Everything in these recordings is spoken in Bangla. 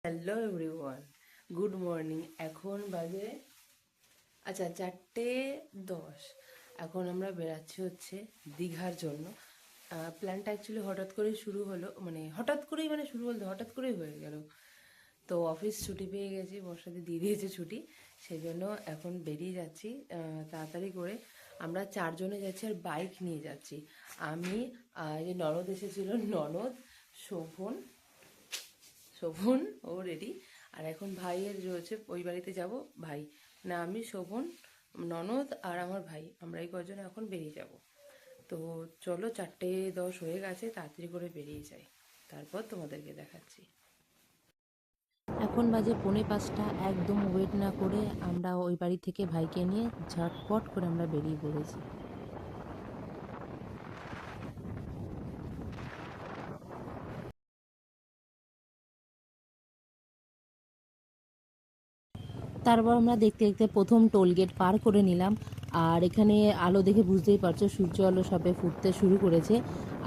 Hello everyone, good morning. এখন বাজে 4:10। এখন আমরা বেরাচ্ছি হচ্ছে দীঘার জন্য। প্ল্যানটা অ্যাকচুয়ালি হঠাৎ করেই শুরু হলো, হঠাৎ করেই হয়ে গেল। তো অফিস ছুটি পেয়ে গেছি, বর্ষাতে দিয়ে দিয়েছে ছুটি, সেই জন্য এখন বেরিয়ে যাচ্ছি তাড়াতাড়ি করে। আমরা 4 জনে যাচ্ছি আর বাইক নিয়ে যাচ্ছি। আমি, যে ননদ এসেছিল, ননদ, শোভন শোভন ও রেডি। আর এখন ভাইয়ের রয়েছে, ওই বাড়িতে যাব। ভাই না, আমি, শোভন, ননদ আর আমার ভাই, আমরা এই কজন এখন বেরিয়ে যাব। তো চলো, 4:10 হয়ে গেছে, তাড়াতাড়ি করে বেরিয়ে যাই, তারপর তোমাদেরকে দেখাচ্ছি। এখন বাজে 4:45। একদম ওয়েট না করে আমরা ওই বাড়ি থেকে ভাইকে নিয়ে ঝটপট করে আমরা বেরিয়ে পড়েছি। তারপর আমরা দেখতে দেখতে প্রথম টোলগেট পার করে নিলাম। আর এখানে আলো দেখে বুঝতেই পারছো, সূর্য আলো সবে ফুটতে শুরু করেছে।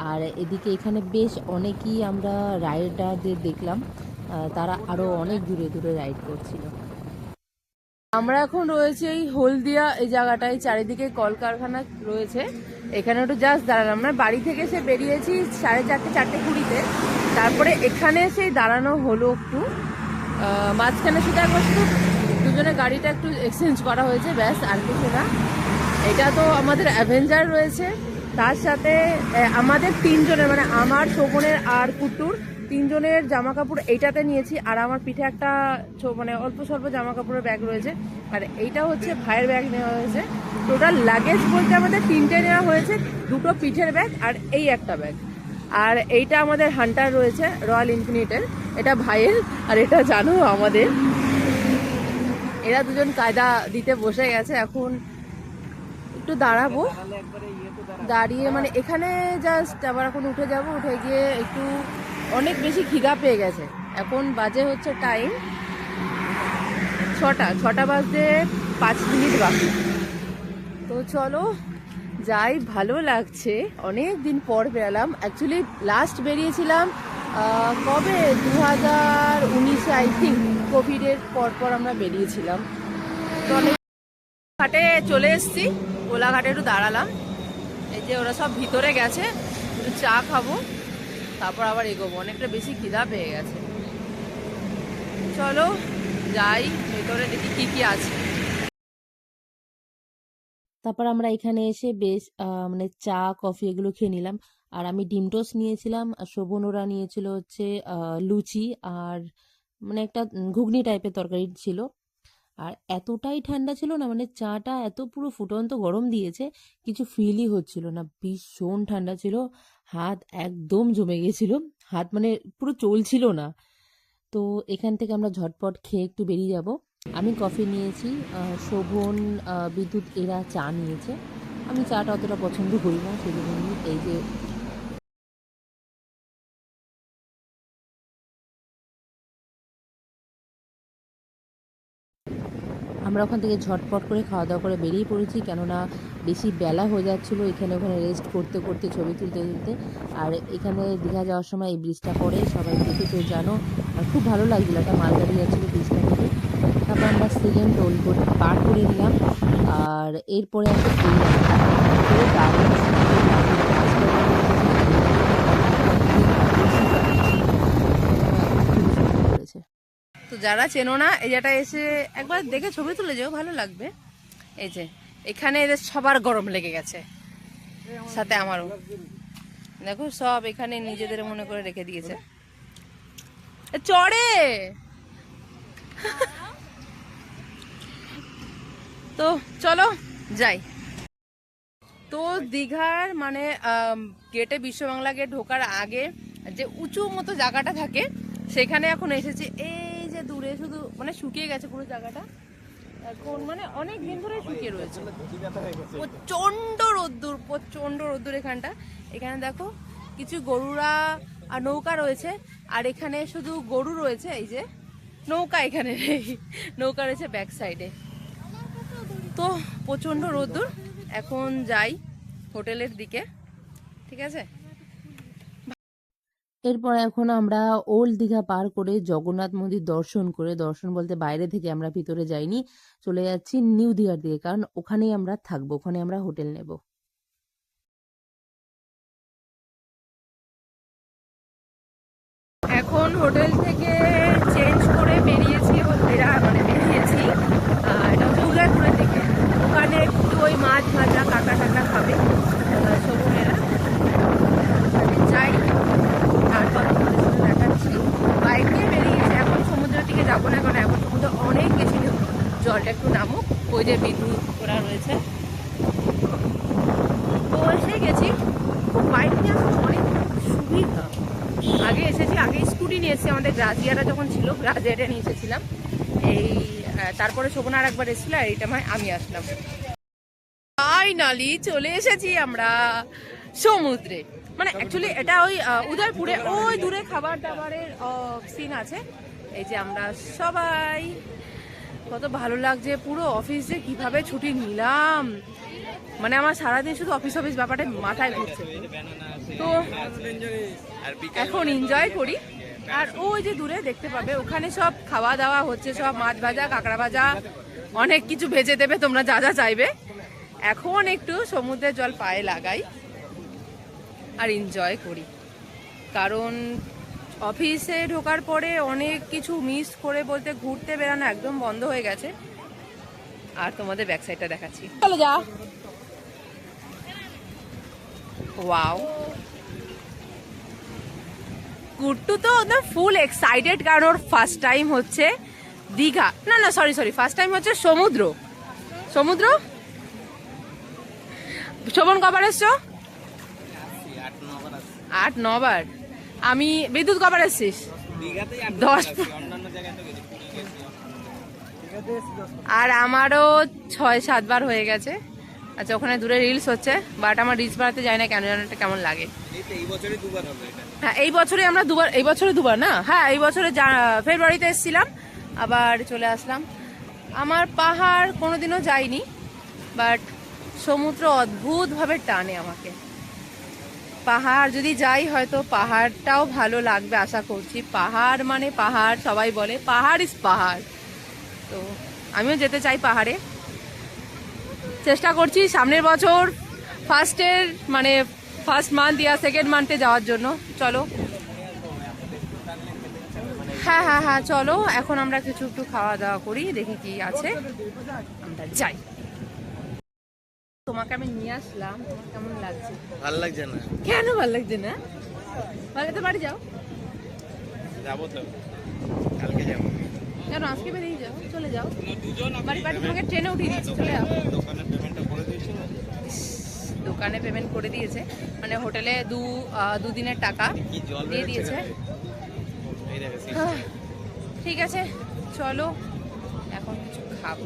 আর এদিকে এখানে বেশ অনেকেই আমরা রাইডারদের দেখলাম, তারা আরও অনেক দূরে দূরে রাইড করছিল। আমরা এখন রয়েছে এই হলদিয়া এই জায়গাটায়, চারিদিকে কলকারখানা রয়েছে। এখানে একটু জাস্ট দাঁড়ালাম, আমরা বাড়ি থেকে এসে বেরিয়েছি 4:30, 4:20। তারপরে এখানে এসেই দাঁড়ানো হলো একটু। মাঝখানে শুধু একবার শুধু দুজনে গাড়িটা একটু এক্সচেঞ্জ করা হয়েছে, ব্যাস, আর কিছু না। এটা তো আমাদের অ্যাভেঞ্জার রয়েছে, তার সাথে আমাদের 3 জনের, আমার, শোভনের আর কুট্টুর 3 জনের জামা কাপড় এইটাতে নিয়েছি। আর আমার পিঠে একটা অল্প স্বল্প জামা কাপড়ের ব্যাগ রয়েছে। আর এইটা হচ্ছে ভাইয়ের ব্যাগ নেওয়া হয়েছে। টোটাল লাগেজ বলতে আমাদের 3টে নেওয়া হয়েছে, 2টো পিঠের ব্যাগ আর এই একটা ব্যাগ। আর এইটা আমাদের হান্টার রয়েছে, রয়্যাল এনফিল্ডের, এটা ভাইয়ের। আর এটা জানো আমাদের। এরা দুজন কায়দা দিতে বসে গেছে। এখন একটু দাঁড়াবো, দাঁড়িয়ে এখানে জাস্ট আবার এখন উঠে যাব। উঠে গিয়ে একটু অনেক বেশি খিদা পেয়ে গেছে। এখন বাজে হচ্ছে টাইম 6টা বাজতে 5 মিনিট বাকি। তো চলো যাই, ভালো লাগছে, অনেক দিন পর বেরালাম। অ্যাকচুয়ালি লাস্ট বেরিয়েছিলাম কবে, 2019-এ, আই থিঙ্ক, কোভিডের পর আমরা বেরিয়েছিলাম। তো অনেক ঘাটে চলে এসেছি, কোলাঘাটে একটু দাঁড়ালাম। এই যে ওরা সব ভিতরে গেছে, একটু চা খাবো, তারপর আবার এগোবো, অনেকটা বেশি খিদা পেয়ে গেছে। চলো যাই ভেতরে, দেখি কি কি আছে। তারপর আমরা এখানে এসে বেশ চা কফি এগুলো খেয়ে নিলাম। আর আমি ডিম টোস্ট নিয়েছিলাম, আর শোভন ওরা নিয়েছিল হচ্ছে লুচি আর একটা ঘুগনি টাইপের তরকারি ছিল। আর এতটাই ঠান্ডা ছিল না, চাটা এত পুরো ফুটন্ত গরম দিয়েছে, কিছু ফিলই হচ্ছিল না, ভীষণ ঠান্ডা ছিল। হাত একদম জমে গেছিল, হাত পুরো চলছিল না। তো এখান থেকে আমরা ঝটপট খেয়ে একটু বেরিয়ে যাব। আমি কফি নিয়েছি, শোভন, বিদ্যুৎ এরা চা নিয়েছে। আমি চাটা অতটা পছন্দ করি না, সেই জন্য এই যে আমরা ওখান থেকে ঝটপট করে খাওয়া দাওয়া করে বেরিয়ে পড়েছি, কেননা বেশি বেলা হয়ে যাচ্ছিলো এখানে ওখানে রেস্ট করতে করতে, ছবি তুলতে তুলতে। আর এখানে দীঘা যাওয়ার সময় এই ব্রিজটা পড়ে, সবাই দেখেছো জানো। আর খুব ভালো লাগছিলো, একটা মাল গাড়ি যাচ্ছিলো ব্রিজটা থেকে। তারপর আমরা সেকেন্ড টোল পার করে নিলাম। আর এরপরে একটা তো যারা চেনো না, এই জায়গাটা এসে একবার দেখে ছবি তুলে যেও, ভালো লাগবে। এই যে এখানে এদের সবার গরম লেগে গেছে, সাথে আমারও। দেখো সব এখানে নিজেদের মনে করে রেখে দিয়েছে, চড়ে। তো চলো যাই। তো দীঘার গেটে, বিশ্ব বাংলা গেট ঢোকার আগে যে উঁচু মতো জায়গাটা থাকে, সেখানে এখন এসেছি। এই যে দূরে শুধু শুকিয়ে গেছে পুরো জায়গাটা এখন, অনেক দিন ধরে শুকিয়ে রয়েছে, প্রচন্ড রোদ্দুর এখানটা। এখানে দেখো কিছু গরুরা আর নৌকা রয়েছে। আর এখানে শুধু গরু রয়েছে, এই যে নৌকা এখানে নেই, নৌকা রয়েছে ব্যাক সাইডে। তো প্রচন্ড রোদ্দুর। এখন যাই হোটেলের দিকে, ঠিক আছে। এরপর এখন আমরা ওল্ড দীঘা পার করে জগন্নাথ মন্দির দর্শন করে, দর্শন বলতে বাইরে থেকে আমরা ভিতরে যাইনি, চলে যাচ্ছি নিউ দীঘার দিকে, কারণ ওখানেই আমরা থাকবো, ওখানে আমরা হোটেল নেব। এখন হোটেল থেকে চেঞ্জ করে বেরিয়েছি, বেরিয়েছি এটা উদয়পুরের দিকে। ওখানে একটু ওই মাছ ভাজা কাঁকড়া টাকড়া খাবে শোভনেরা, যাই তারপর দেখাচ্ছি। বাইক নিয়ে বেরিয়েছি, এখন সমুদ্রের দিকে যাবো না, কারণ এখন সমুদ্র অনেক বেশি, জলটা একটু নামুক। ওই যে বিদ্যুৎ করা রয়েছে, তো এসে গেছি। বাইক নিয়ে আসলে অনেক সুবিধা। আগে এসেছি, আগে স্কুটি নিয়ে এসেছি, আমাদের গ্রাজিয়াটা যখন ছিল গ্রাজিয়াটা নিয়ে এসেছিলাম। এই তারপরে শোভনা আর একবার এসেছিল, আর এইটা আমি আসলাম। ফাইনালি চলে এসেছি আমরা সমুদ্রে। মানে অ্যাকচুয়ালি এটা ওই উদয়পুরে ওই দূরে খাবার দাবারের সিন আছে। এই যে আমরা সবাই, কত ভালো লাগছে। পুরো অফিস যে কিভাবে ছুটি নিলাম, মানে আমার সারাদিন শুধু অফিস ব্যাপারটা মাথায় ঘুরছে। তো এখন এনজয় করি। আর ওই যে দূরে দেখতে পাবে, ওখানে সব খাওয়া দাওয়া হচ্ছে, সব মাছ ভাজা কাঁকড়া ভাজা অনেক কিছু ভেজে দেবে, তোমরা যা যা চাইবে। এখন একটু সমুদ্রের জল পায়ে লাগাই আর এনজয় করি, কারণ অফিসে ঢোকার পরে অনেক কিছু মিস করে বলতে ঘুরতে বেরানো একদম বন্ধ হয়ে গেছে। আর তোমাদের ব্যাক সাইডটা দেখাচ্ছি, চলো যা। ওয়াও, গুড্ডু তো ওদের ফুল এক্সাইটেড, কারণ ওর ফার্স্ট টাইম হচ্ছে দীঘা, না সরি ফার্স্ট টাইম হচ্ছে সমুদ্র। শোভন কবার এসছো? 8-9 বার। আমি বিদ্যুৎ কবার এসছিস? 10। আর আমারও 6-7 বার হয়ে গেছে। আচ্ছা, ওখানে দূরে রিলস হচ্ছে, বাট আমার রিলস বানাতে যায় না, কেন জানো কেমন লাগে। হ্যাঁ, এই বছরে আমরা দুবার, এই বছরে দুবার না, হ্যাঁ এই বছরে ফেব্রুয়ারিতে এসেছিলাম, আবার চলে আসলাম। আমার পাহাড় কোনোদিনও যাইনি, বাট সমুদ্র অদ্ভুতভাবে টানে আমাকে। পাহাড় যদি যাই, হয়তো পাহাড়টাও ভালো লাগবে আশা করছি। পাহাড় মানে পাহাড়, সবাই বলে পাহাড় ইজ পাহাড়, তো আমিও যেতে চাই পাহাড়ে। চেষ্টা করছি সামনের বছর ফার্স্ট মান্থ ইয়া সেকেন্ড মান্থে যাওয়ার জন্য। চলো, হ্যাঁ চলো, এখন আমরা কিছু একটু খাওয়া দাওয়া করি, দেখি কি আছে, আমরা যাই। তোমাকে আমি নিয়ে আসলাম, তোমার কেমন লাগছে? ভালো লাগছে না। কেন ভালো লাগছে না? ভালো তো বাড়ি যাও। যাবো তো, কালকে যাবো। কেন আজকে বেরিয়ে যাও, চলে যাও বাড়ি। তোমাকে ট্রেনে উঠিয়ে দিয়েছি, চলে যাও। দোকানে পেমেন্ট করে দিয়েছে, মানে হোটেলে দুদিনের টাকা দিয়ে দিয়েছে। ঠিক আছে, চলো এখন কিছু খাবো।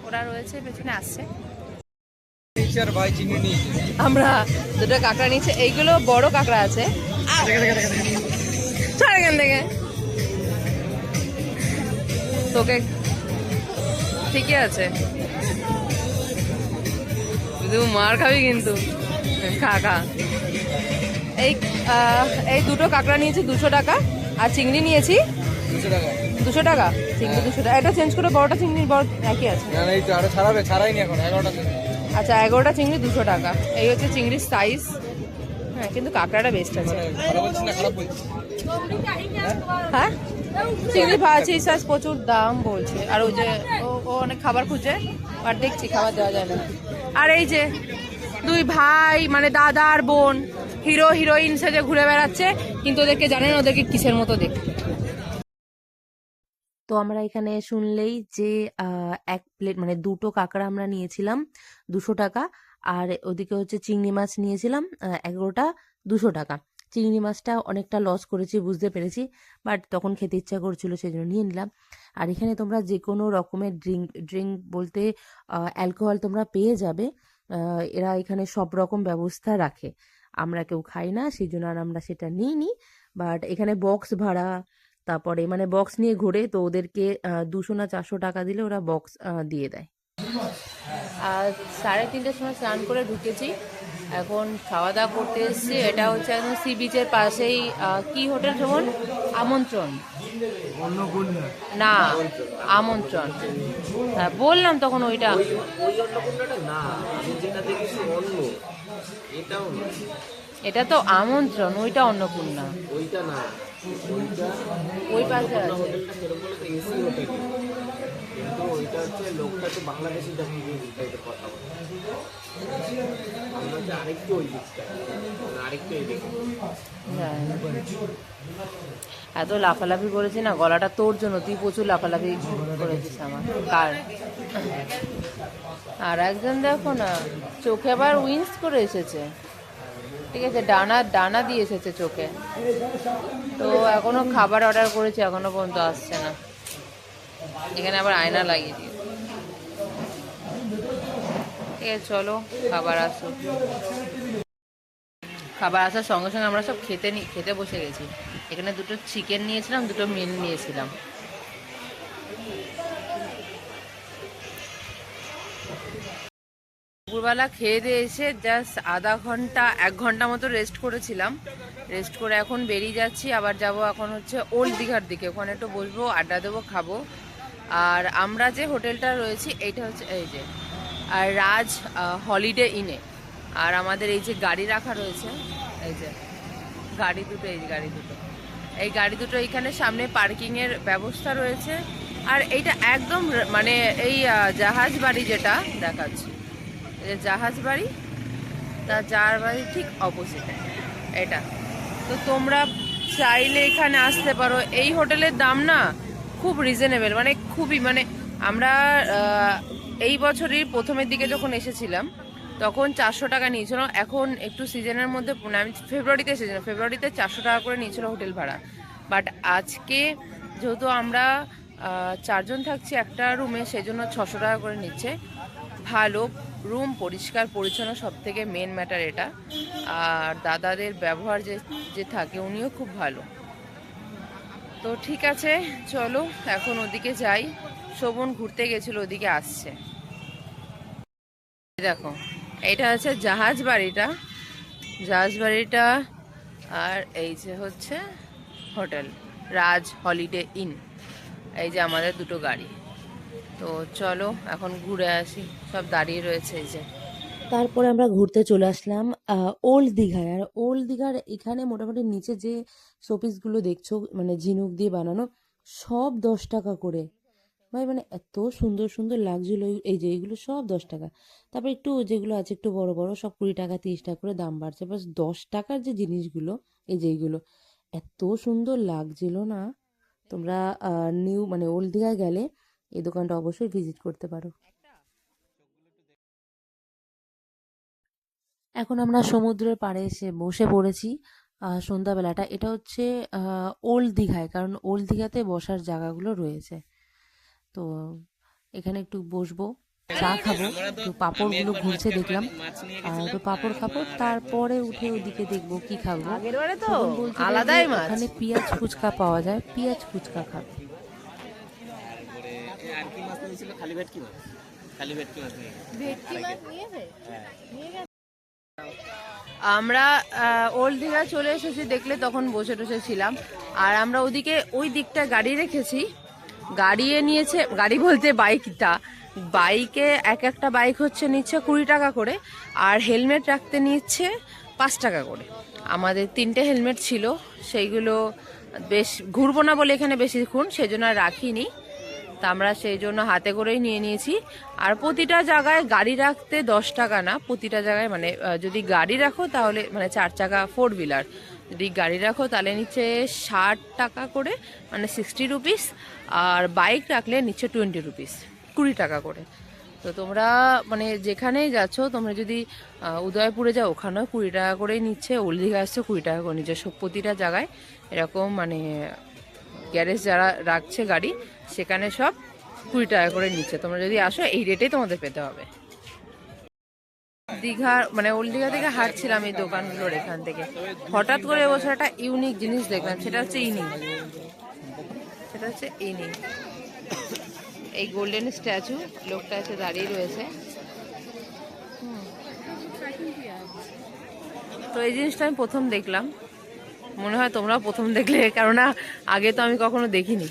ওরা রয়েছে পেছনে, আসছে। আমরা দুটো কাঁকড়া নিচ্ছে, এইগুলো বড় কাঁকড়া আছে। এখান থেকে তোকে ঠিকই আছে, তুই মার খাবি কিন্তু। খা। এই দুটো কাঁকড়া নিয়েছি 200 টাকা, আর চিংড়ি নিয়েছি 200 টাকা। চিংড়ি 200 টাকা। এটা চেঞ্জ করে বড়টা চিংড়ির বড় একই আছে। আচ্ছা, 11টা চিংড়ি 200 টাকা। এই হচ্ছে চিংড়ির সাইজ। হ্যাঁ, কিন্তু কাঁকড়াটা বেস্ট আছে। হ্যাঁ, চিংড়ি ভাজি সাইজ প্রচুর দাম বলছে, আর ওই যে ও অনেক খাবার খুঁজে, আর দেখছি খাবার দেওয়া যায় না। আর এই যে দুই ভাই, মানে দাদা আর বোন, হিরো হিরোইন সেজে ঘুরে বেড়াচ্ছে, কিন্তু ওদেরকে জানেন ওদেরকে কিসের মতো দেখতে। তো আমরা এখানে শুনলেই যে 1 প্লেট মানে 2টো কাঁকড়া আমরা নিয়েছিলাম 200 টাকা, আর ওদিকে হচ্ছে চিংড়ি মাছ নিয়েছিলাম 11টা 200 টাকা। চিংড়ি মাছটা অনেকটা লস করেছি বুঝতে পেরেছি, বাট তখন খেতে ইচ্ছা করছিল সেই জন্য নিয়ে নিলাম। আর এখানে তোমরা যে কোনো রকমের ড্রিঙ্ক বলতে অ্যালকোহল তোমরা পেয়ে যাবে। এরা এখানে সব রকম ব্যবস্থা রাখে, আমরা কেউ খাই না সেই জন্য আর আমরা সেটা নিইনি। বাট এখানে বক্স ভাড়া, তারপরে মানে বক্স নিয়ে ঘোরে, তো ওদেরকে 200 না 400 টাকা দিলে ওরা বক্স দিয়ে দেয়। আর 3:30টার সময় স্নান করে ঢুকেছি, এখন খাওয়া দাওয়া করতে এসেছি। এটা হচ্ছে একদম সি বিচের পাশেই। কি হোটেল যেমন আমন্ত্রণ না আমন্ত্রণ, হ্যাঁ বললাম তখন ওইটা। ওই অন্নপূর্ণাটা না, আমি যেটা দেখছি অন্য, এটাও না, এটা তো আমন্ত্রণ, ওইটা অন্নপূর্ণা। ওইটা না, ওইটা ওই পাশে আছে। হোটেলটা সেরকম বলে তো এসি হোটেল, কিন্তু ওইটা হচ্ছে লোকটা তো বাংলাদেশি টাইপের কথা বলে। আমরা হচ্ছে আরেকটু ওই দিকটা, মানে আরেকটু এই দিকে। হ্যাঁ, এত লাফালাফি করেছি না, গলাটা তোর জন্য, তুই প্রচুর লাফালাফি করেছিস আমার কার। আর একজন দেখো না, চোখে আবার উইন্স করে এসেছে, ঠিক আছে, ডানা ডানা দিয়ে এসেছে চোখে। তো এখনো খাবার অর্ডার করেছি, এখনো পর্যন্ত আসছে না। এখানে আবার আয়না লাগিয়ে দিয়ে, ঠিক আছে চলো খাবার আসুক। খাবার আসার সঙ্গে সঙ্গে আমরা সব খেতে বসে গেছি। এখানে দুটো চিকেন নিয়েছিলাম, দুটো মিল নিয়েছিলাম। দুপুরবেলা খেয়ে দিয়ে এসে জাস্ট আধা ঘন্টা 1 ঘন্টা মতো রেস্ট করেছিলাম। রেস্ট করে এখন বেরিয়ে যাচ্ছি, আবার যাব এখন হচ্ছে ওল্ড দীঘার দিকে। ওখানে একটু বসবো, আড্ডা দেবো, খাবো। আর আমরা যে হোটেলটা রয়েছি এইটা হচ্ছে এই যে আর রাজ হলিডে ইনে। আর আমাদের এই যে গাড়ি রাখা রয়েছে, এই যে গাড়ি দুটো, এই গাড়ি দুটো এইখানে সামনে পার্কিংয়ের ব্যবস্থা রয়েছে। আর এইটা একদম মানে এই জাহাজ বাড়ি যেটা দেখাচ্ছি, এই যে জাহাজ বাড়ি, তার যার বাড়ি ঠিক অপোজিটে এটা। তো তোমরা চাইলে এখানে আসতে পারো। এই হোটেলের দাম না খুব রিজনেবল, মানে খুবই, মানে আমরা এই বছরের প্রথমের দিকে যখন এসেছিলাম তখন 400 টাকা নিয়েছিল। এখন একটু সিজনের মধ্যে, আমি ফেব্রুয়ারিতে এসেছিলাম, ফেব্রুয়ারিতে 400 টাকা করে নিয়েছিল হোটেল ভাড়া। বাট আজকে যেহেতু আমরা 4 জন থাকছি একটা রুমে, সেই জন্য 600 টাকা করে নিচ্ছে। ভালো রুম, পরিষ্কার পরিচ্ছন্ন, সব থেকে মেন ম্যাটার এটা। আর দাদাদের ব্যবহার যে থাকে উনিও খুব ভালো। তো ঠিক আছে চলো এখন ওদিকে যাই। শোভন ঘুরতে গেছিল, ওদিকে আসছে। দেখো এটা হচ্ছে জাহাজ বাড়িটা। আর এই যে হচ্ছে হোটেল রাজ হলিডে ইন। এই যে আমাদের দুটো গাড়ি। তো চলো এখন ঘুরে আসি, সব দাঁড়িয়ে রয়েছে এই যে। তারপরে আমরা ঘুরতে চলে আসলাম ওল্ড দীঘায়। আর ওল্ড দীঘার এখানে মোটামুটি নিচে যে শোপিসগুলো দেখছো, মানে ঝিনুক দিয়ে বানানো, সব 10 টাকা করে। ভাই মানে এত সুন্দর সুন্দর লাগছিল, এই যে এইগুলো সব 10 টাকা। তারপর একটু যেগুলো আছে একটু বড় বড়, সব 20 টাকা 30 টাকা করে দাম বাড়ছে। বাস 10 টাকার যে জিনিসগুলো, এই যে এইগুলো এত সুন্দর লাগছিল না। তোমরা নিউ মানে ওল্ড দীঘায় গেলে এই দোকানটা অবশ্যই ভিজিট করতে পারো। এখন আমরা সমুদ্রের পাড়ে এসে বসে পড়েছি সন্ধ্যাবেলাটা। এটা হচ্ছে ওল্ড দীঘায়, কারণ ওল্ড দীঘাতে বসার জায়গাগুলো রয়েছে। তো এখানে একটু বসবো, চা খাবো, একটু পাঁপড়গুলো ঘুরছে দেখলাম, একটু পাঁপড় খাবো, তারপরে উঠে ওদিকে দেখবো কি খাবো। তো আলাদাই ওখানে পেঁয়াজ ফুচকা পাওয়া যায়, পেঁয়াজ ফুচকা খাবো। আর কি মাছ নিয়েছিল? খালি ভেটকি মাছ নিয়ে আমরা ওল্ড দীঘা চলে এসেছি, দেখলে তখন বসে টসে ছিলাম। আর আমরা ওদিকে ওই দিকটা গাড়ি রেখেছি, গাড়ি নিয়েছে, গাড়ি বলতে বাইকে একটা বাইক হচ্ছে নিচ্ছে 20 টাকা করে, আর হেলমেট রাখতে নিচ্ছে 5 টাকা করে। আমাদের 3টে হেলমেট ছিল, সেইগুলো বেশ ঘুরবো না বলে এখানে বেশিক্ষণ, সেই জন্য আর রাখিনি। তা আমরা সেই জন্য হাতে করেই নিয়ে নিয়েছি। আর প্রতিটা জায়গায় গাড়ি রাখতে 10 টাকা না, প্রতিটা জায়গায় মানে যদি গাড়ি রাখো তাহলে, মানে 4 চাকা 4 হুইলার যদি গাড়ি রাখো তাহলে নিচ্ছে 60 টাকা করে, মানে 60 রুপিস। আর বাইক রাখলে নিচ্ছে 20 রুপিস, 20 টাকা করে। তো তোমরা মানে যেখানেই যাচ্ছ, তোমরা যদি উদয়পুরে যাও ওখানেও 20 টাকা করেই নিচ্ছে, ওল্ড দীঘা আসছো 20 টাকা করে নিচ্ছে। সব প্রতিটা জায়গায় এরকম, মানে গ্যারেজ যারা রাখছে গাড়ি সেখানে সব 20 টাকা করে নিচ্ছে। তোমরা যদি আসো এই রেটেই তোমাদের পেতে হবে। দীঘার মানে ওল্ড দীঘা থেকে হাঁটছিলাম এই দোকানগুলোর এখান থেকে, হঠাৎ করে এবছর একটা ইউনিক জিনিস দেখলাম, সেটা হচ্ছে ইনি। এই গোল্ডেন স্ট্যাচু, লোকটা এসে দাঁড়িয়ে রয়েছে। এই জিনিসটা আমি প্রথম দেখলাম, মনে হয় তোমরাও প্রথম দেখলে, কেননা আগে তো আমি কখনো দেখিনি।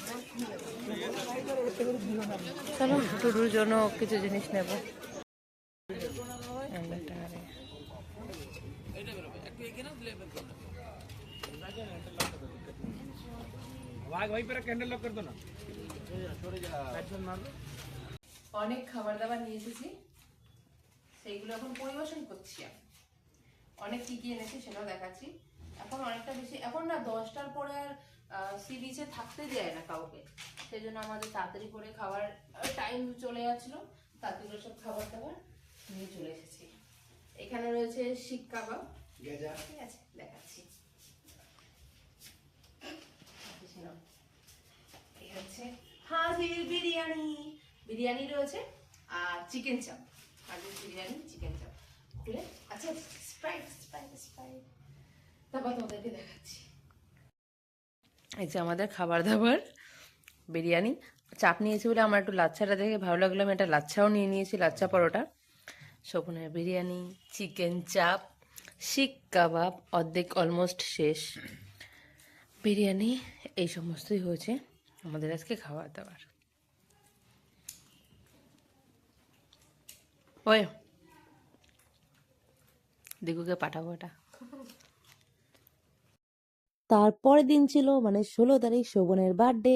চলো টুডুর জন্য কিছু জিনিস নেব। অনেক খাবার দাবার নিয়ে এসেছি, সেইগুলো এখন পরিবেশন করছি। আমি অনেক কি কি এনেছি সেটাও দেখাচ্ছি। এখন অনেকটা বেশি, এখন না 10টার পরে আর সি বিচে থাকতে দেয় না কাউকে, সেই জন্য আমাদের তাড়াতাড়ি করে খাবার টাইম চলে যাচ্ছিল, তাড়াতাড়ি করে সব খাবার দাবার নিয়ে চলে এসেছি। এখানে রয়েছে শিক কাবাব, ঠিক আছে দেখাচ্ছি। এই হচ্ছে হাজির বিরিয়ানি, বিরিয়ানি রয়েছে আর চিকেন চাপ, হাজির বিরিয়ানি চিকেন চাপ খুলে। আচ্ছা স্প্রাইট স্প্রাইট স্প্রাইট, তারপর তোমাদেরকে দেখাচ্ছি। এই যে আমাদের খাবার দাবার, বিরিয়ানি, চাপ নিয়েছি বলে আমার একটু লাচ্ছাটা দেখে ভালো লাগলো, আমি একটা লাচ্ছাও নিয়ে নিয়েছি, লাচ্ছা পরোটা, শকুনের বিরিয়ানি, চিকেন চাপ, শিক কাবাব অর্ধেক অলমোস্ট শেষ, বিরিয়ানি, এই সমস্তই হয়েছে আমাদের আজকে খাবার দাবার। ওই দিগুকে পাঠাবো এটা। তারপরের দিন ছিল মানে 16 তারিখ, শোভনের বার্থডে।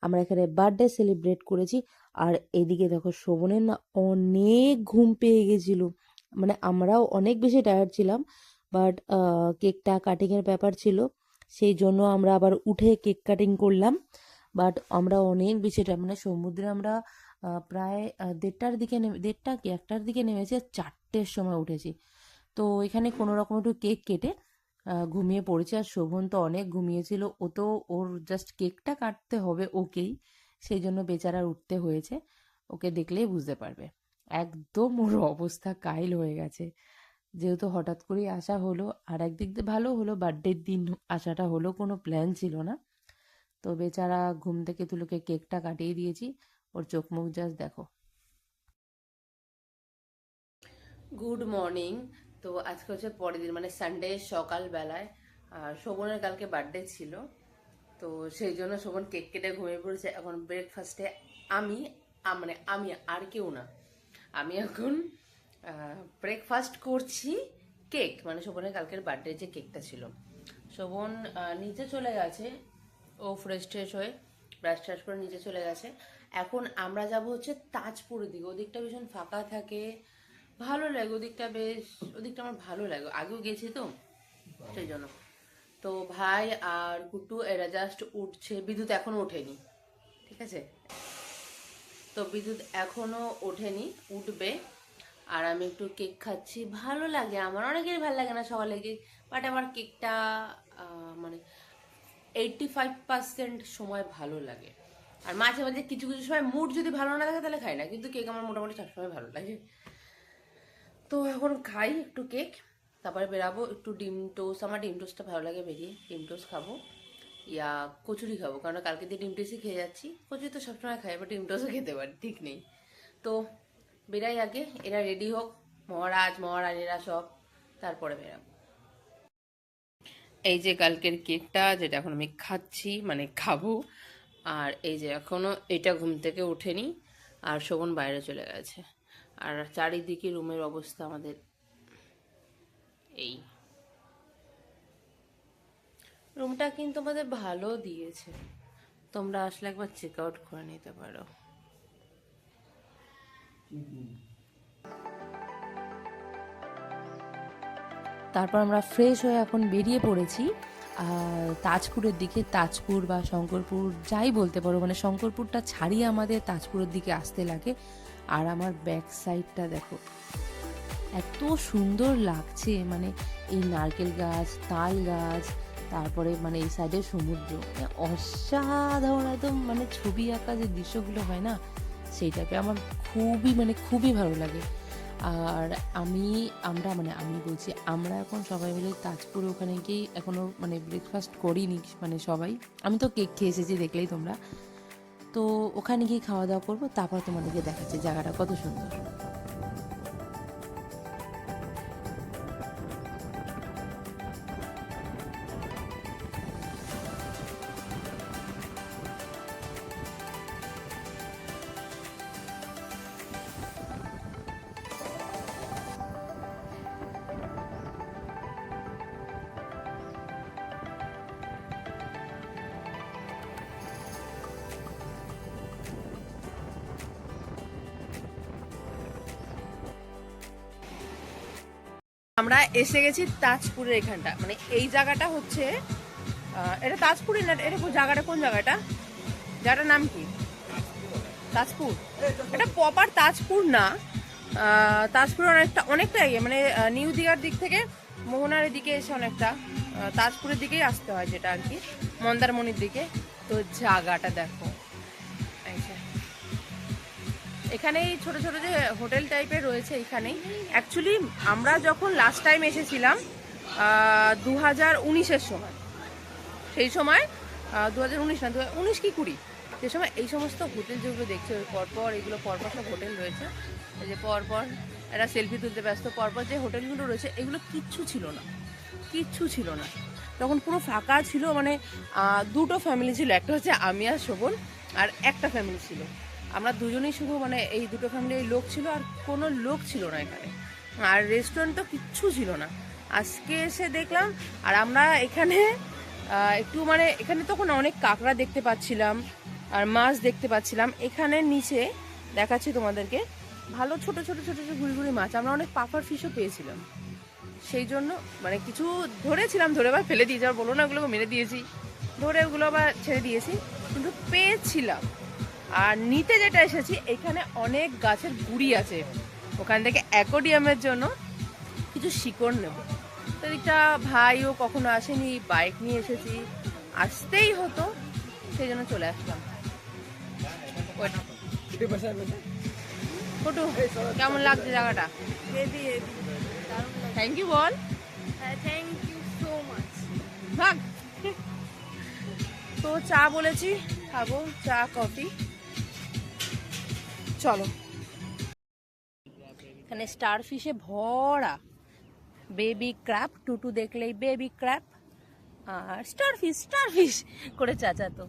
আমরা এখানে বার্থডে সেলিব্রেট করেছি। আর এদিকে দেখো শোভনের না অনেক ঘুম পেয়ে গেছিল, মানে আমরাও অনেক বেশি টায়ার্ড ছিলাম, বাট কেকটা কাটিংয়ের ব্যাপার ছিল, সেই জন্য আমরা আবার উঠে কেক কাটিং করলাম। বাট আমরা অনেক বেশি মানে সমুদ্রে আমরা প্রায় 1:30টার দিকে নেমে, 1:30 কি 1টার দিকে নেমেছি, 4টের সময় উঠেছি। তো এখানে কোনো রকম একটু কেক কেটে ঘুমিয়ে পড়েছে। আর শোভন তো অনেক ঘুমিয়েছিল, ও তো ওর জাস্ট কেকটা কাটতে হবে ওকেই, সেই জন্য বেচারার উঠতে হয়েছে, ওকে দেখলেই বুঝতে পারবে। একদম ওর অবস্থা কাইল হয়ে গেছে, যেহেতু হঠাৎ করেই আসা হলো, আর একদিক দিয়ে ভালো হলো বার্থডের দিন আসাটা হলো, কোনো প্ল্যান ছিল না। তো বেচারা ঘুম থেকে তুলোকে কেকটা কাটিয়ে দিয়েছি, ওর চোখ মুখ জাস্ট দেখো। Good morning. তো আজকে হচ্ছে পরের দিন মানে সানডে সকালবেলায়, আর শোভনের কালকে বার্থডে ছিল, তো সেই জন্য শোভন কেক কেটে ঘুমিয়ে পড়েছে। এখন ব্রেকফাস্টে আমি মানে আমি আর কেউ না, আমি এখন ব্রেকফাস্ট করছি কেক, মানে শোভনের কালকের বার্থডে যে কেকটা ছিল। শোভন নিচে চলে গেছে, ও ফ্রেশ ট্রেশ হয়ে ব্রাশ ট্রাশ করে নিচে চলে গেছে। এখন আমরা যাব হচ্ছে তাজপুরের দিকে, ওদিকটা ভীষণ ফাঁকা থাকে, ভালো লাগে ওদিকটা, বেশ ওদিকটা আমার ভালো লাগে, আগেও গেছি তো সেই জন্য। তো ভাই আর কুটু এরা জাস্ট উঠছে, বিদ্যুৎ এখনো ওঠেনি, ঠিক আছে, তো বিদ্যুৎ এখনো ওঠেনি, উঠবে। আর আমি একটু কেক খাচ্ছি, ভালো লাগে আমার, অনেকেরই ভালো লাগে না সকালে কেক, বাট আমার কেকটা মানে 85% সময় ভালো লাগে। আর মাঝে মাঝে কিছু কিছু সময় মুড যদি ভালো না থাকে তাহলে খাই না, কিন্তু কেক আমার মোটামুটি সবসময় ভালো লাগে। তো এখন খাই একটু কেক, তারপরে বেরাবো একটু ডিম টোস্ট, আমার ডিম টোস্টটা ভালো লাগে, বেরিয়ে ডিম টোস্ট খাবো, ইয়া কচুরি খাবো, কারণ কালকে দিয়ে ডিম টোস্টই খেয়ে যাচ্ছি, কচুরি তো সবসময় খাই, এবার ডিম টোস্টও খেতে পারি, ঠিক নেই। তো বেরাই আগে, এরা রেডি হোক, মহারাজ মহারানীরা সব, তারপরে বেরাবো। এই যে কালকের কেকটা যেটা এখন আমি খাচ্ছি মানে খাবো, আর এই যে এখনো এটা ঘুম থেকে ওঠেনি, আর শোভন বাইরে চলে গেছে, আর চারিদিকে রুমের অবস্থা আমাদের এই। রুমটা কিন্তু আমাদের ভালো দিয়েছে, তোমরা আসলে একবার চেক আউট করে নিতে পারো। তারপর আমরা ফ্রেশ হয়ে এখন বেরিয়ে পড়েছি তাজপুরের দিকে, তাজপুর বা শঙ্করপুর যাই বলতে পারো, মানে শঙ্করপুরটা ছাড়িয়ে আমাদের তাজপুরের দিকে আসতে লাগে। আর আমার ব্যাক সাইডটা দেখো এত সুন্দর লাগছে, মানে এই নারকেল গাছ, তাল গাছ, তারপরে মানে এই সাইডে সমুদ্র, মানে অসাধারণ একদম, মানে ছবি আঁকা যে দৃশ্যগুলো হয় না, সেইটাকে আমার খুবই ভালো লাগে। আর আমি বলছি আমরা এখন সবাই মিলে তাজপুরে ওখানে গিয়ে এখনও মানে ব্রেকফাস্ট করিনি, মানে সবাই, আমি তো কেক খেয়ে এসেছি দেখলেই তোমরা, তো ওখানে গিয়ে খাওয়া দাওয়া করবো, তারপর তোমাদেরকে দেখাচ্ছি জায়গাটা কত সুন্দর। আমরা এসে গেছি তাজপুরের এখানটা, মানে এই জায়গাটা হচ্ছে এটা তাজপুরই না, এটা জায়গাটা কোন জায়গাটা, জায়গাটার নাম কি? তাজপুর। এটা প্রপার তাজপুর না, তাজপুর অনেকটা এগিয়ে, মানে নিউ দীঘার দিক থেকে মোহনার দিকে এসে অনেকটা তাজপুরের দিকেই আসতে হয়, যেটা আর কি মন্দারমণির দিকে। তো জায়গাটা দেখো, এখানেই ছোট ছোট যে হোটেল টাইপের রয়েছে এখানেই। অ্যাকচুয়ালি আমরা যখন লাস্ট টাইম এসেছিলাম 2019-এর সময়, সেই সময় 2019 না 2019 কি 20, সে সময় এই সমস্ত হোটেল যেগুলো দেখছো পরপর, এগুলো পরপর সব হোটেল রয়েছে, এই যে পরপর এরা সেলফি তুলতে ব্যস্ত, পরপর যে হোটেলগুলো রয়েছে এগুলো কিচ্ছু ছিল না তখন, পুরো ফাঁকা ছিল, মানে দুটো ফ্যামিলি ছিল, একটা হচ্ছে আমি আর শোভন, আর একটা ফ্যামিলি ছিল, আমরা দুজনেই শুধু, মানে এই দুটো ফ্যামিলির লোক ছিল, আর কোনো লোক ছিল না এখানে, আর রেস্টুরেন্ট তো কিচ্ছু ছিল না। আজকে এসে দেখলাম, আর আমরা এখানে একটু, মানে এখানে তখন অনেক কাঁকড়া দেখতে পাচ্ছিলাম আর মাছ দেখতে পাচ্ছিলাম। এখানে নিচে দেখাচ্ছি তোমাদেরকে, ভালো ছোট ছোট ছোট ছোট ঘুরি ঘুরি মাছ, আমরা অনেক পাফার ফিশও পেয়েছিলাম, সেই জন্য মানে কিছু ধরেছিলাম, ধরে আবার ফেলে দিয়েছি, আর বলো না ওগুলোকে মেরে দিয়েছি, ধরে ওগুলো আবার ছেড়ে দিয়েছি, কিন্তু পেয়েছিলাম। আর নিতে যেটা এসেছি, এখানে অনেক গাছের গুড়ি আছে, ওখান থেকে অ্যাকোয়ারিয়ামের জন্য কিছু শিকড় নেব। তো এটা ভাইও কখনো আসেনি, বাইক নিয়ে এসেছি, আসতেই হতো, সেই জন্য চলে আসলাম। ফটো কেমন লাগছে জায়গাটা? থ্যাংক ইউ বল। Thank you so much. ভাগ। তো চা বলেছি, খাবো চা কফি, চলো। এখানে স্টার ফিশে ভরা, বেবি ক্র্যাব, টুটু দেখলেই বেবি ক্র্যাব, আর স্টার ফিশ করে চাচাতো।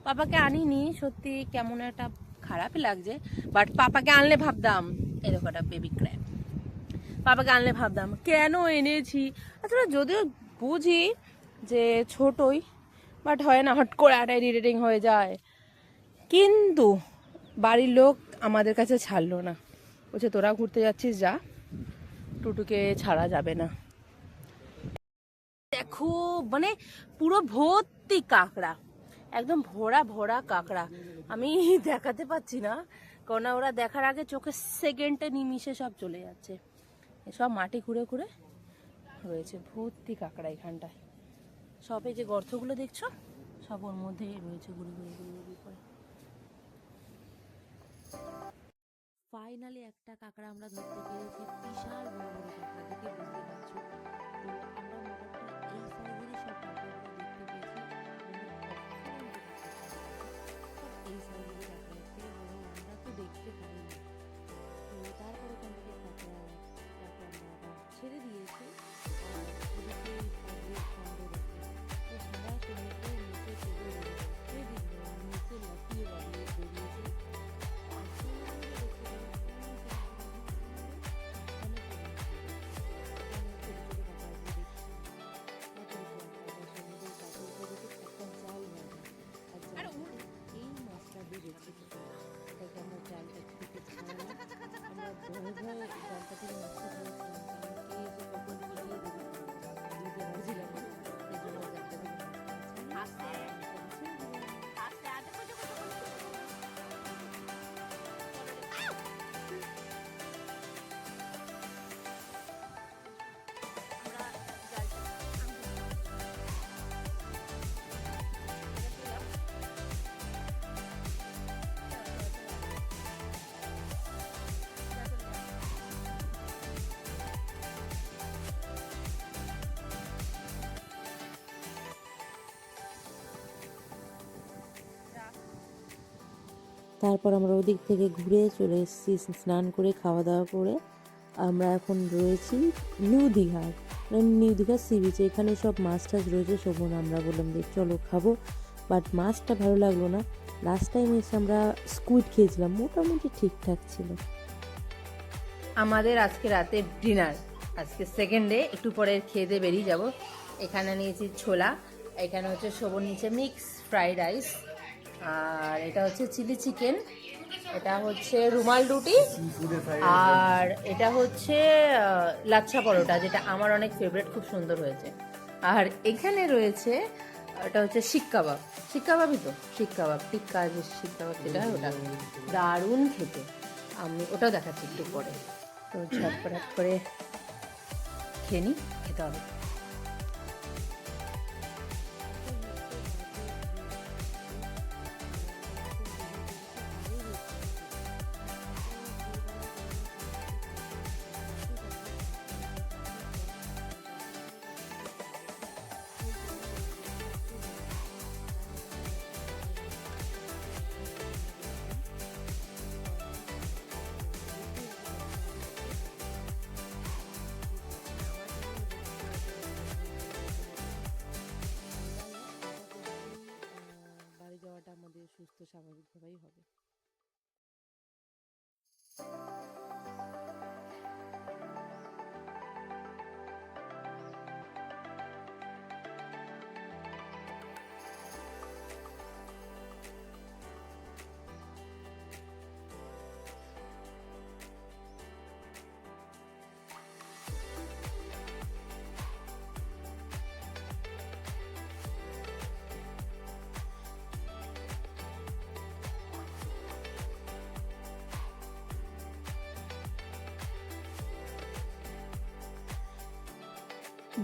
পাপাকে আনিনি, সত্যি কেমন একটা খারাপই লাগছে, বাট পাপাকে আনলে ভাবতাম এরকম একটা বেবি ক্র্যাব, পাপাকে আনলে ভাবতাম কেন এনেছি। আসলে যদিও বুঝি যে ছোটই, বাট হয় না, হট করে একটা ইরিটেটিং হয়ে যায়। কিন্তু বাড়ির লোক আমাদের কাছে ছাড়লো না, বলছে তোরা ঘুরতে যাচ্ছিস যা, টুটুকে ছাড়া যাবে না। দেখো মানে পুরো ভর্তি কাঁকড়া, একদম ভরা ভরা কাঁকড়া, আমি দেখাতে পাচ্ছি না, কারণ ওরা দেখার আগে চোখের সেকেন্ডে নিমিশে সব চলে যাচ্ছে। সব মাটি খুঁড়ে খুঁড়ে রয়েছে, ভর্তি কাঁকড়া এখানটায়, সব এই যে গর্তগুলো দেখছো, সব ওর মধ্যেই রয়েছে, ঘুরে ঘুরে ঘুরে ঘুরে করে। ফাইনালি একটা কাঁকড়া আমরা ধরতে পেরেছি, বিশাল বড় বড় কাঁকড়া, দেখে বুঝতে পারছো। তো আমরা মোটামুটি এই সাইজেরই সব কাঁকড়াগুলো দেখতে পেয়েছি, এই সাইজেরই কাঁকড়া, থেকে বড় আমরা তো দেখতে পাইনি। তো তারপরে ওখান থেকে কাঁকড়া আমরা আবার ছেড়ে দিয়েছি, আর ওদিকে কাজের সঙ্গে রেখে তো সারা সমুদ্রের নিচে চলে গেছে, নিচে লাফিয়ে বাড়িয়ে বেরিয়েছে। তারপর আমরা ওদিক থেকে ঘুরে চলে এসেছি, স্নান করে খাওয়া দাওয়া করে আমরা এখন রয়েছি নিউ দীঘার, নিউ দীঘার সি বিচে। এখানে সব মাছ টাছ রয়েছে, শোভন আমরা বললাম যে চলো খাবো, বাট মাছটা ভালো লাগলো না। লাস্ট টাইম এসে আমরা স্কুইড খেয়েছিলাম, মোটামুটি ঠিকঠাক ছিল। আমাদের আজকে রাতে ডিনার, আজকে সেকেন্ড ডে, একটু পরে খেয়ে দিয়ে বেরিয়ে যাবো। এখানে নিয়েছি ছোলা, এখানে হচ্ছে শোভন নিচে মিক্স ফ্রাইড রাইস, আর এটা হচ্ছে চিলি চিকেন, এটা হচ্ছে রুমাল রুটি, আর এটা হচ্ছে লাচ্ছা পরোটা, যেটা আমার অনেক ফেভারিট, খুব সুন্দর হয়েছে। আর এখানে রয়েছে এটা হচ্ছে শিক কাবাব, শিক কাবাবই তো, শিক কাবাব, টিক্কা যে শিক কাবাব যেটা হয় ওটা দারুণ খেতে। আমি ওটাও দেখাচ্ছি একটু পরে। তো ঝটপট করে খেয়ে নিই, খেতে হবে। বাড়ি যাওয়াটা আমাদের সুস্থ স্বাভাবিকভাবেই হবে।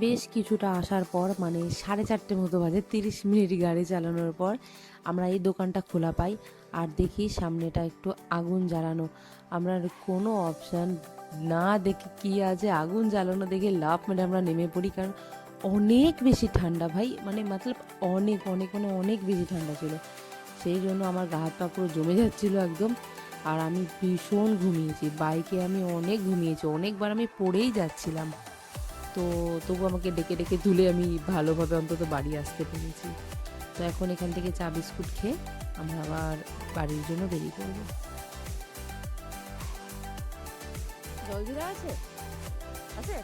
বেশ কিছুটা আসার পর মানে 4:30 মতো বাজে, 30 মিনিট গাড়ি চালানোর পর আমরা এই দোকানটা খোলা পাই। আর দেখি সামনেটা একটু আগুন জ্বালানো, আমরা কোনো অপশান না দেখে কি আছে আগুন জ্বালানো দেখে লাফ মেরে আমরা নেমে পড়ি, কারণ অনেক বেশি ঠান্ডা ভাই, মানে মতলব অনেক অনেক মানে অনেক বেশি ঠান্ডা ছিল। সেই জন্য আমার গা হাত পা পুরো জমে যাচ্ছিল একদম। আর আমি ভীষণ ঘুমিয়েছি, বাইকে আমি অনেক ঘুমিয়েছি, অনেকবার আমি পড়েই যাচ্ছিলাম। তো তবু আমাকে ডেকে ডেকে তুলে আমি ভালোভাবে অন্তত বাড়ি আসতে পেরেছি। তো এখন এখান থেকে চা বিস্কুট খেয়ে আমরা আবার বাড়ির জন্য বেরিয়ে পড়বো। জলজিরা আছে? আছে?